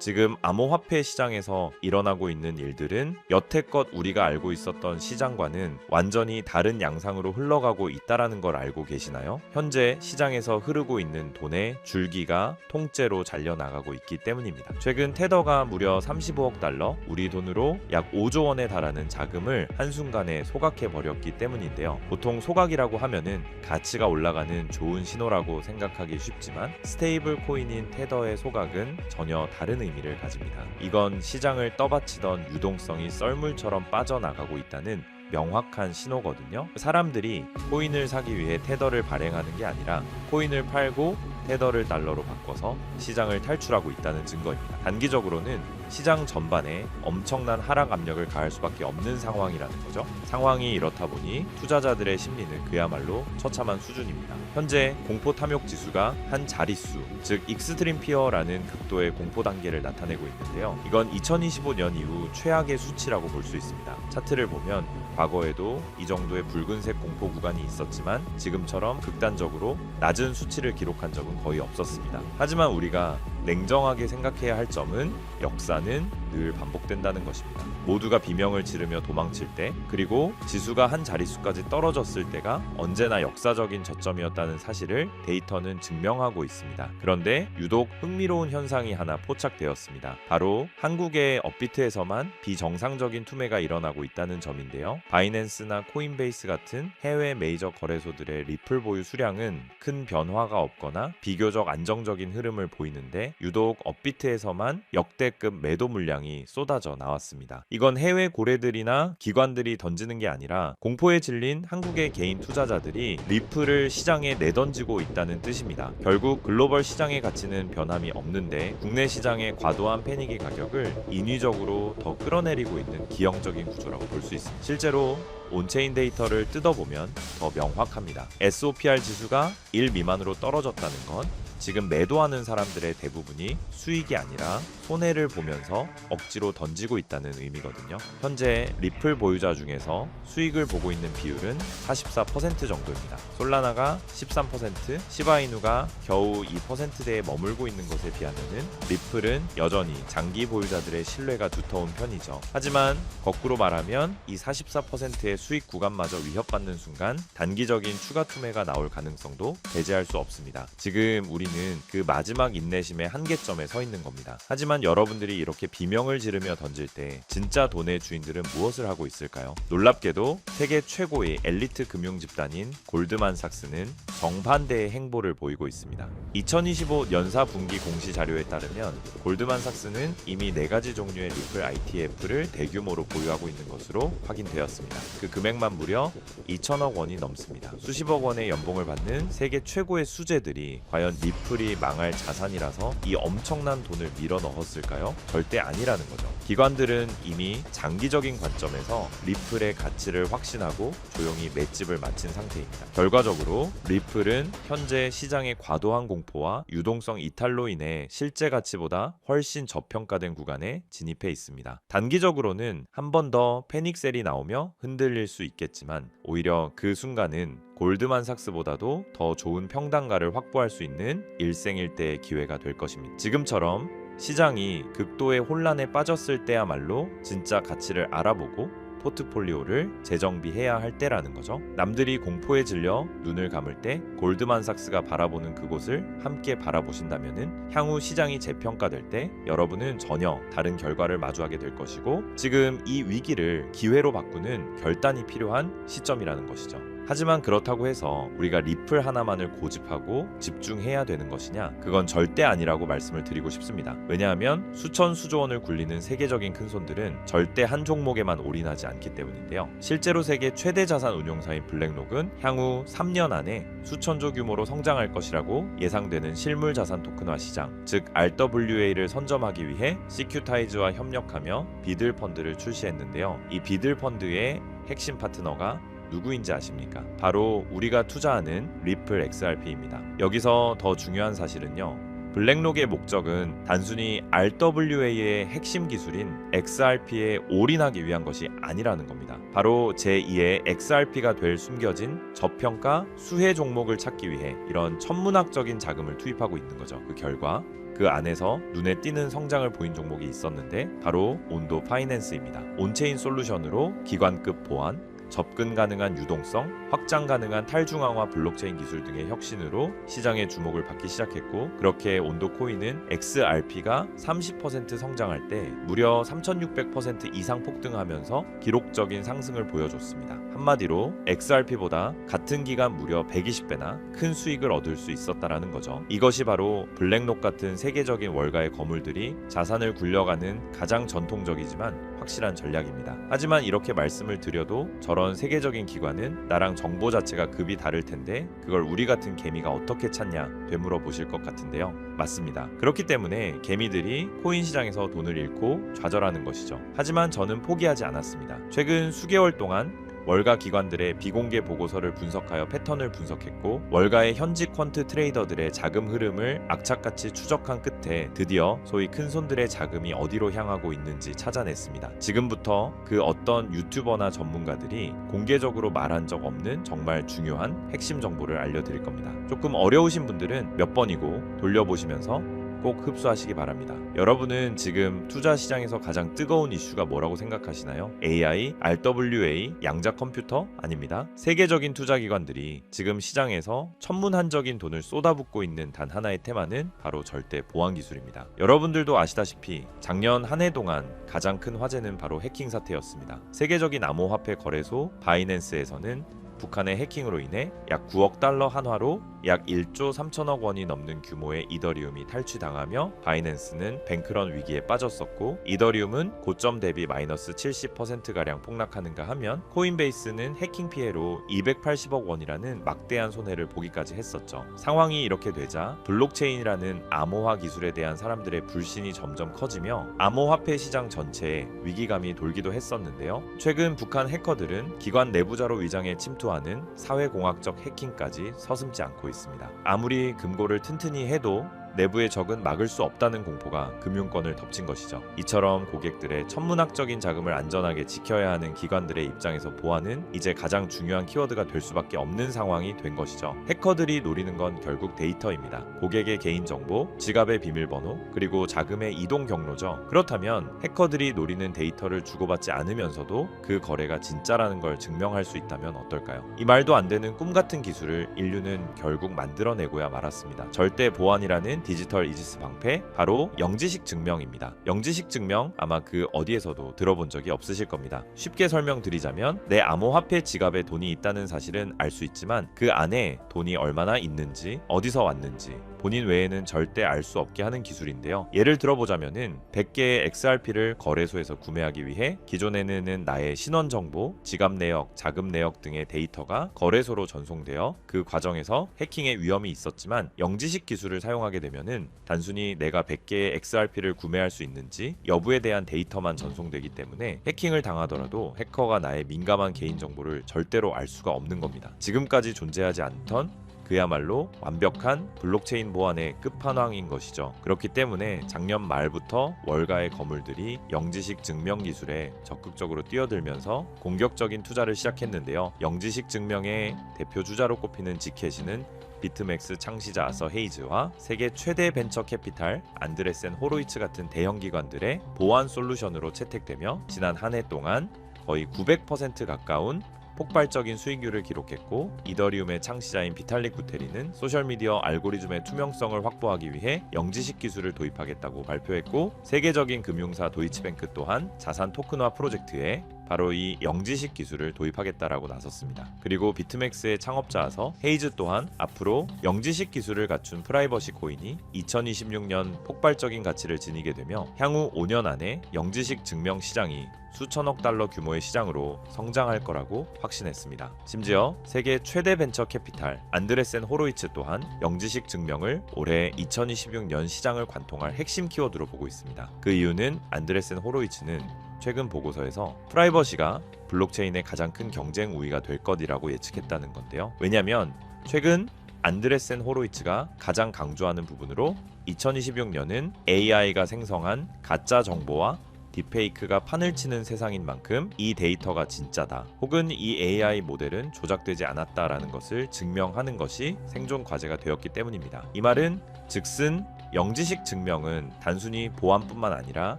지금 암호화폐 시장에서 일어나고 있는 일들은 여태껏 우리가 알고 있었던 시장과는 완전히 다른 양상으로 흘러가고 있다라는 걸 알고 계시나요? 현재 시장에서 흐르고 있는 돈의 줄기가 통째로 잘려나가고 있기 때문입니다. 최근 테더가 무려 35억 달러, 우리 돈으로 약 5조 원에 달하는 자금을 한순간에 소각해 버렸기 때문인데요. 보통 소각이라고 하면은 가치가 올라가는 좋은 신호라고 생각하기 쉽지만 스테이블 코인인 테더의 소각은 전혀 다른 의미를 가집니다. 이건 시장을 떠받치던 유동성이 썰물처럼 빠져나가고 있다는 명확한 신호거든요. 사람들이 코인을 사기 위해 테더를 발행하는 게 아니라 코인을 팔고 테더를 달러로 바꿔서 시장을 탈출하고 있다는 증거입니다. 단기적으로는 시장 전반에 엄청난 하락 압력을 가할 수밖에 없는 상황이라는 거죠. 상황이 이렇다 보니 투자자들의 심리는 그야말로 처참한 수준입니다. 현재 공포 탐욕 지수가 한 자릿수, 즉 익스트림 피어라는 극도의 공포 단계를 나타내고 있는데요. 이건 2025년 이후 최악의 수치라고 볼 수 있습니다. 차트를 보면 과거에도 이 정도의 붉은색 공포 구간이 있었지만 지금처럼 극단적으로 낮은 수치를 기록한 적은 거의 없었습니다. 하지만 우리가 냉정하게 생각해야 할 점은 역사는 늘 반복된다는 것입니다. 모두가 비명을 지르며 도망칠 때, 그리고 지수가 한 자릿수까지 떨어졌을 때가 언제나 역사적인 저점이었다는 사실을 데이터는 증명하고 있습니다. 그런데 유독 흥미로운 현상이 하나 포착되었습니다. 바로 한국의 업비트에서만 비정상적인 투매가 일어나고 있다는 점인데요. 바이낸스나 코인베이스 같은 해외 메이저 거래소들의 리플 보유 수량은 큰 변화가 없거나 비교적 안정적인 흐름을 보이는데 유독 업비트에서만 역대급 매도 물량이 쏟아져 나왔습니다. 이건 해외 고래들이나 기관들이 던지는 게 아니라 공포에 질린 한국의 개인 투자자들이 리플을 시장에 내던지고 있다는 뜻입니다. 결국 글로벌 시장의 가치는 변함이 없는데 국내 시장의 과도한 패닉의 가격을 인위적으로 더 끌어내리고 있는 기형적인 구조라고 볼 수 있습니다. 실제로 온체인 데이터를 뜯어보면 더 명확합니다. SOPR 지수가 1 미만으로 떨어졌다는 건 지금 매도하는 사람들의 대부분이 수익이 아니라 손해를 보면서 억지로 던지고 있다는 의미거든요. 현재 리플 보유자 중에서 수익을 보고 있는 비율은 44% 정도입니다. 솔라나가 13%, 시바이누가 겨우 2%대에 머물고 있는 것에 비하면은 리플은 여전히 장기 보유자들의 신뢰가 두터운 편이죠. 하지만 거꾸로 말하면 이 44%의 수익 구간마저 위협받는 순간 단기적인 추가 투매가 나올 가능성도 배제할 수 없습니다. 지금 우리는 그 마지막 인내심의 한계점에 서 있는 겁니다. 하지만 여러분들이 이렇게 비명을 지르며 던질 때 진짜 돈의 주인들은 무엇을 하고 있을까요? 놀랍게도 세계 최고의 엘리트 금융 집단인 골드만삭스는 정반대의 행보를 보이고 있습니다. 2025 연사 분기 공시 자료에 따르면 골드만삭스는 이미 4가지 종류의 리플 ITF를 대규모로 보유하고 있는 것으로 확인되었습니다. 그 금액만 무려 2천억 원이 넘습니다. 수십억 원의 연봉을 받는 세계 최고의 수재들이 과연 리플이 망할 자산이라서 이 엄청난 돈을 밀어 넣었을까요? 절대 아니라는 거죠. 기관들은 이미 장기적인 관점에서 리플의 가치를 확신하고 조용히 맷집을 마친 상태입니다. 결과적으로 리플은 현재 시장의 과도한 공포와 유동성 이탈로 인해 실제 가치보다 훨씬 저평가된 구간에 진입해 있습니다. 단기적으로는 한 번 더 패닉셀이 나오며 흔들릴 수 있겠지만 오히려 그 순간은 골드만삭스보다도 더 좋은 평단가를 확보할 수 있는 일생일대의 기회가 될 것입니다. 지금처럼 시장이 극도의 혼란에 빠졌을 때야말로 진짜 가치를 알아보고 포트폴리오를 재정비해야 할 때라는 거죠. 남들이 공포에 질려 눈을 감을 때 골드만삭스가 바라보는 그곳을 함께 바라보신다면은 향후 시장이 재평가될 때 여러분은 전혀 다른 결과를 마주하게 될 것이고 지금 이 위기를 기회로 바꾸는 결단이 필요한 시점이라는 것이죠. 하지만 그렇다고 해서 우리가 리플 하나만을 고집하고 집중해야 되는 것이냐? 그건 절대 아니라고 말씀을 드리고 싶습니다. 왜냐하면 수천 수조 원을 굴리는 세계적인 큰손들은 절대 한 종목에만 올인하지 않기 때문인데요. 실제로 세계 최대 자산 운용사인 블랙록은 향후 3년 안에 수천조 규모로 성장할 것이라고 예상되는 실물 자산 토큰화 시장, 즉 RWA를 선점하기 위해 시큐타이즈와 협력하며 비들 펀드를 출시했는데요. 이 비들 펀드의 핵심 파트너가 누구인지 아십니까? 바로 우리가 투자하는 리플 XRP입니다. 여기서 더 중요한 사실은요. 블랙록의 목적은 단순히 RWA의 핵심 기술인 XRP에 올인하기 위한 것이 아니라는 겁니다. 바로 제2의 XRP가 될 숨겨진 저평가 수혜 종목을 찾기 위해 이런 천문학적인 자금을 투입하고 있는 거죠. 그 결과 그 안에서 눈에 띄는 성장을 보인 종목이 있었는데 바로 온도 파이낸스입니다. 온체인 솔루션으로 기관급 보안, 접근 가능한 유동성, 확장 가능한 탈중앙화 블록체인 기술 등의 혁신으로 시장의 주목을 받기 시작했고, 그렇게 온도 코인은 XRP가 30% 성장할 때 무려 3600% 이상 폭등하면서 기록적인 상승을 보여줬습니다. 한마디로 XRP보다 같은 기간 무려 120배나 큰 수익을 얻을 수 있었다라는 거죠. 이것이 바로 블랙록 같은 세계적인 월가의 거물들이 자산을 굴려가는 가장 전통적이지만 확실한 전략입니다. 하지만 이렇게 말씀을 드려도 저런 세계적인 기관은 나랑 정보 자체가 급이 다를 텐데 그걸 우리 같은 개미가 어떻게 찾냐 되물어 보실 것 같은데요. 맞습니다. 그렇기 때문에 개미들이 코인 시장에서 돈을 잃고 좌절하는 것이죠. 하지만 저는 포기하지 않았습니다. 최근 수개월 동안 월가 기관들의 비공개 보고서를 분석하여 패턴을 분석했고, 월가의 현직 퀀트 트레이더들의 자금 흐름을 악착같이 추적한 끝에 드디어 소위 큰손들의 자금이 어디로 향하고 있는지 찾아냈습니다. 지금부터 그 어떤 유튜버나 전문가들이 공개적으로 말한 적 없는 정말 중요한 핵심 정보를 알려드릴 겁니다. 조금 어려우신 분들은 몇 번이고 돌려보시면서 꼭 흡수하시기 바랍니다. 여러분은 지금 투자 시장에서 가장 뜨거운 이슈가 뭐라고 생각하시나요? AI, RWA, 양자 컴퓨터? 아닙니다. 세계적인 투자 기관들이 지금 시장에서 천문한적인 돈을 쏟아붓고 있는 단 하나의 테마는 바로 절대 보안 기술입니다. 여러분들도 아시다시피 작년 한 해 동안 가장 큰 화제는 바로 해킹 사태였습니다. 세계적인 암호화폐 거래소 바이낸스에서는 북한의 해킹으로 인해 약 9억 달러 한화로 약 1조 3천억 원이 넘는 규모의 이더리움이 탈취당하며 바이낸스는 뱅크런 위기에 빠졌었고, 이더리움은 고점 대비 마이너스 70%가량 폭락하는가 하면 코인베이스는 해킹 피해로 280억 원이라는 막대한 손해를 보기까지 했었죠. 상황이 이렇게 되자 블록체인이라는 암호화 기술에 대한 사람들의 불신이 점점 커지며 암호화폐 시장 전체에 위기감이 돌기도 했었는데요. 최근 북한 해커들은 기관 내부자로 위장해 침투하는 사회공학적 해킹까지 서슴지 않고 있습니다. 아무리 금고를 튼튼히 해도 내부의 적은 막을 수 없다는 공포가 금융권을 덮친 것이죠. 이처럼 고객들의 천문학적인 자금을 안전하게 지켜야 하는 기관들의 입장에서 보안은 이제 가장 중요한 키워드가 될 수밖에 없는 상황이 된 것이죠. 해커들이 노리는 건 결국 데이터입니다. 고객의 개인정보, 지갑의 비밀번호, 그리고 자금의 이동 경로죠. 그렇다면 해커들이 노리는 데이터를 주고받지 않으면서도 그 거래가 진짜라는 걸 증명할 수 있다면 어떨까요? 이 말도 안 되는 꿈같은 기술을 인류는 결국 만들어내고야 말았습니다. 절대 보안이라는 디지털 이지스 방패, 바로 영지식 증명입니다. 영지식 증명 아마 그 어디에서도 들어본 적이 없으실 겁니다. 쉽게 설명드리자면 내 암호화폐 지갑에 돈이 있다는 사실은 알 수 있지만 그 안에 돈이 얼마나 있는지, 어디서 왔는지 본인 외에는 절대 알 수 없게 하는 기술인데요. 예를 들어보자면은 100개의 XRP를 거래소에서 구매하기 위해 기존에는 나의 신원 정보, 지갑 내역, 자금 내역 등의 데이터가 거래소로 전송되어 그 과정에서 해킹의 위험이 있었지만, 영지식 기술을 사용하게 되면은 단순히 내가 100개의 XRP를 구매할 수 있는지 여부에 대한 데이터만 전송되기 때문에 해킹을 당하더라도 해커가 나의 민감한 개인정보를 절대로 알 수가 없는 겁니다. 지금까지 존재하지 않던 그야말로 완벽한 블록체인 보안의 끝판왕인 것이죠. 그렇기 때문에 작년 말부터 월가의 거물들이 영지식 증명 기술에 적극적으로 뛰어들면서 공격적인 투자를 시작했는데요. 영지식 증명의 대표 주자로 꼽히는 지켓이는 비트맥스 창시자 아서 헤이즈와 세계 최대 벤처 캐피탈 안드레센 호로이츠 같은 대형 기관들의 보안 솔루션으로 채택되며 지난 한 해 동안 거의 900% 가까운 폭발적인 수익률을 기록했고, 이더리움의 창시자인 비탈릭 부테린은 소셜미디어 알고리즘의 투명성을 확보하기 위해 영지식 기술을 도입하겠다고 발표했고, 세계적인 금융사 도이치뱅크 또한 자산 토큰화 프로젝트에 바로 이 영지식 기술을 도입하겠다라고 나섰습니다. 그리고 비트맥스의 창업자아서 헤이즈 또한 앞으로 영지식 기술을 갖춘 프라이버시 코인이 2026년 폭발적인 가치를 지니게 되며 향후 5년 안에 영지식 증명 시장이 수천억 달러 규모의 시장으로 성장할 거라고 확신했습니다. 심지어 세계 최대 벤처 캐피탈 안드레센 호로이츠 또한 영지식 증명을 올해 2026년 시장을 관통할 핵심 키워드로 보고 있습니다. 그 이유는 안드레센 호로이츠는 최근 보고서에서 프라이버시가 블록체인의 가장 큰 경쟁 우위가 될 것이라고 예측했다는 건데요. 왜냐하면 최근 안드레센 호로이츠가 가장 강조하는 부분으로 2026년은 AI가 생성한 가짜 정보와 딥페이크가 판을 치는 세상인 만큼 이 데이터가 진짜다, 혹은 이 AI 모델은 조작되지 않았다라는 것을 증명하는 것이 생존 과제가 되었기 때문입니다. 이 말은 즉슨 영지식 증명은 단순히 보안뿐만 아니라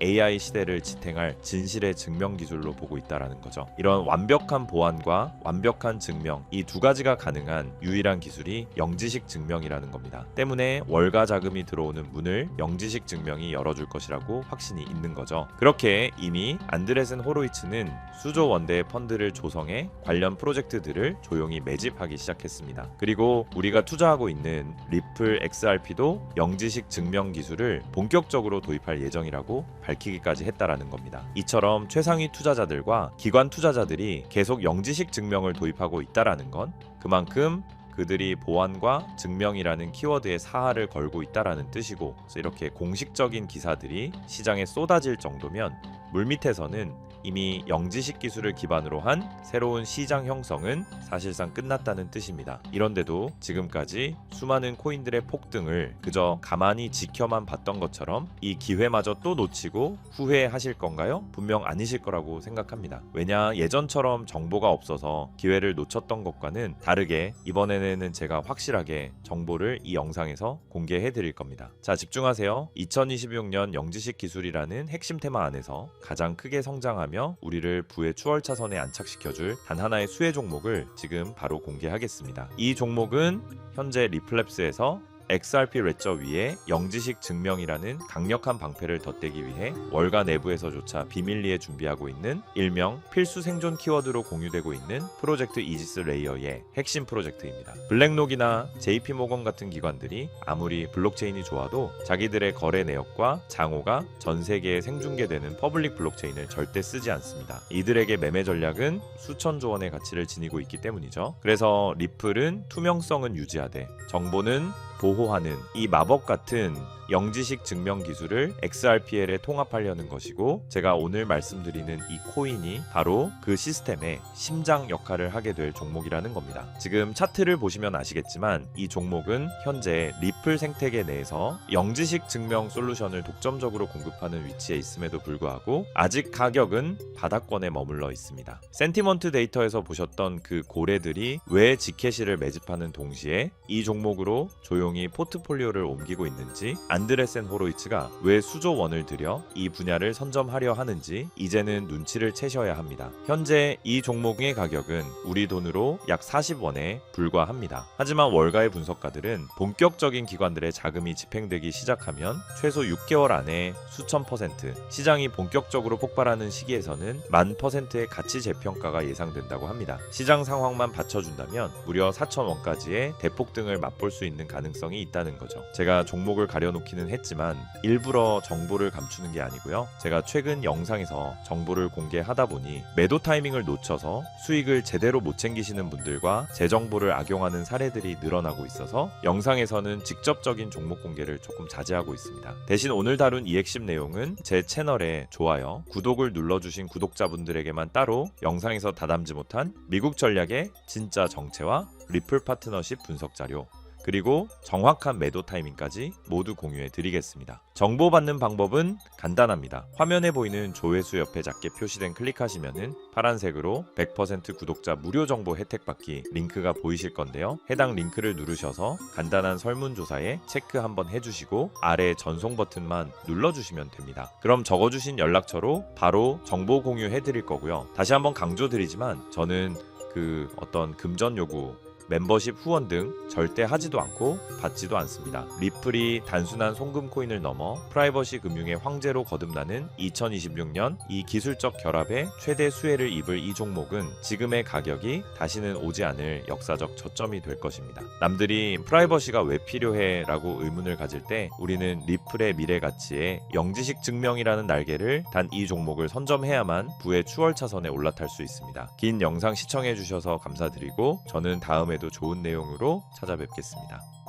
AI 시대를 지탱할 진실의 증명 기술로 보고 있다라는 거죠. 이런 완벽한 보안과 완벽한 증명, 이 두 가지가 가능한 유일한 기술이 영지식 증명이라는 겁니다. 때문에 월가 자금이 들어오는 문을 영지식 증명이 열어줄 것이라고 확신이 있는 거죠. 그렇게 이미 안드레센 호로이츠는 수조 원대의 펀드를 조성해 관련 프로젝트들을 조용히 매집하기 시작했습니다. 그리고 우리가 투자하고 있는 리플 XRP도 영지식 증명 기술을 본격적으로 도입할 예정이라고 밝히기까지 했다라는 겁니다. 이처럼 최상위 투자자들과 기관 투자자들이 계속 영지식 증명을 도입하고 있다라는 건 그만큼 그들이 보안과 증명이라는 키워드에 사활을 걸고 있다라는 뜻이고, 그래서 이렇게 공식적인 기사들이 시장에 쏟아질 정도면 물밑에서는 이미 영지식 기술을 기반으로 한 새로운 시장 형성은 사실상 끝났다는 뜻입니다. 이런데도 지금까지 수많은 코인들의 폭등을 그저 가만히 지켜만 봤던 것처럼 이 기회마저 또 놓치고 후회하실 건가요? 분명 아니실 거라고 생각합니다. 왜냐, 예전처럼 정보가 없어서 기회를 놓쳤던 것과는 다르게 이번에는 제가 확실하게 정보를 이 영상에서 공개해 드릴 겁니다. 자, 집중하세요. 2026년 영지식 기술이라는 핵심 테마 안에서 가장 크게 성장하며 우리를 부의 추월차선에 안착시켜줄 단 하나의 수혜 종목을 지금 바로 공개하겠습니다. 이 종목은 현재 리플랩스에서 XRP 레저 위에 영지식 증명이라는 강력한 방패를 덧대기 위해 월가 내부에서조차 비밀리에 준비하고 있는 일명 필수 생존 키워드로 공유되고 있는 프로젝트 이지스 레이어의 핵심 프로젝트입니다. 블랙록이나 JP모건 같은 기관들이 아무리 블록체인이 좋아도 자기들의 거래 내역과 장호가 전 세계에 생중계되는 퍼블릭 블록체인을 절대 쓰지 않습니다. 이들에게 매매 전략은 수천조 원의 가치를 지니고 있기 때문이죠. 그래서 리플은 투명성은 유지하되 정보는 보호하는 이 마법 같은 영지식 증명 기술을 XRPL에 통합하려는 것이고, 제가 오늘 말씀드리는 이 코인이 바로 그 시스템의 심장 역할을 하게 될 종목이라는 겁니다. 지금 차트를 보시면 아시겠지만 이 종목은 현재 리플 생태계 내에서 영지식 증명 솔루션을 독점적으로 공급하는 위치에 있음에도 불구하고 아직 가격은 바닥권에 머물러 있습니다. 센티먼트 데이터에서 보셨던 그 고래들이 왜 지캐시를 매집하는 동시에 이 종목으로 조용히 포트폴리오를 옮기고 있는지, 안드레센 호로이츠가 왜 수조 원을 들여 이 분야를 선점하려 하는지 이제는 눈치를 채셔야 합니다. 현재 이 종목의 가격은 우리 돈으로 약 40원에 불과합니다. 하지만 월가의 분석가들은 본격적인 기관들의 자금이 집행되기 시작하면 최소 6개월 안에 수천 %, 시장이 본격적으로 폭발하는 시기에서는 10,000%의 가치 재평가가 예상된다고 합니다. 시장 상황만 받쳐준다면 무려 4,000원까지의 대폭등을 맛볼 수 있는 가능성이 있다는 거죠. 제가 종목을 가려놓기는 했지만 일부러 정보를 감추는 게 아니고요. 제가 최근 영상에서 정보를 공개하다 보니 매도 타이밍을 놓쳐서 수익을 제대로 못 챙기시는 분들과 제 정보를 악용하는 사례들이 늘어나고 있어서 영상에서는 직접적인 종목 공개를 조금 자제하고 있습니다. 대신 오늘 다룬 이 핵심 내용은 제 채널에 좋아요, 구독을 눌러주신 구독자분들에게만 따로 영상에서 다담지 못한 미국 전략의 진짜 정체와 리플 파트너십 분석 자료, 그리고 정확한 매도 타이밍까지 모두 공유해 드리겠습니다. 정보받는 방법은 간단합니다. 화면에 보이는 조회수 옆에 작게 표시된 클릭하시면은 파란색으로 100% 구독자 무료 정보 혜택 받기 링크가 보이실 건데요. 해당 링크를 누르셔서 간단한 설문조사에 체크 한번 해주시고 아래 전송 버튼만 눌러주시면 됩니다. 그럼 적어주신 연락처로 바로 정보 공유해 드릴 거고요. 다시 한번 강조드리지만 저는 어떤 금전 요구, 멤버십 후원 등 절대 하지도 않고 받지도 않습니다. 리플이 단순한 송금 코인을 넘어 프라이버시 금융의 황제로 거듭나는 2026년 이 기술적 결합에 최대 수혜를 입을 이 종목은 지금의 가격이 다시는 오지 않을 역사적 저점이 될 것입니다. 남들이 프라이버시가 왜 필요해? 라고 의문을 가질 때 우리는 리플의 미래 가치에 영지식 증명이라는 날개를 단 이 종목을 선점해야만 부의 추월차선에 올라탈 수 있습니다. 긴 영상 시청해 주셔서 감사드리고 저는 다음에도 좋은 내용으로 찾아뵙겠습니다.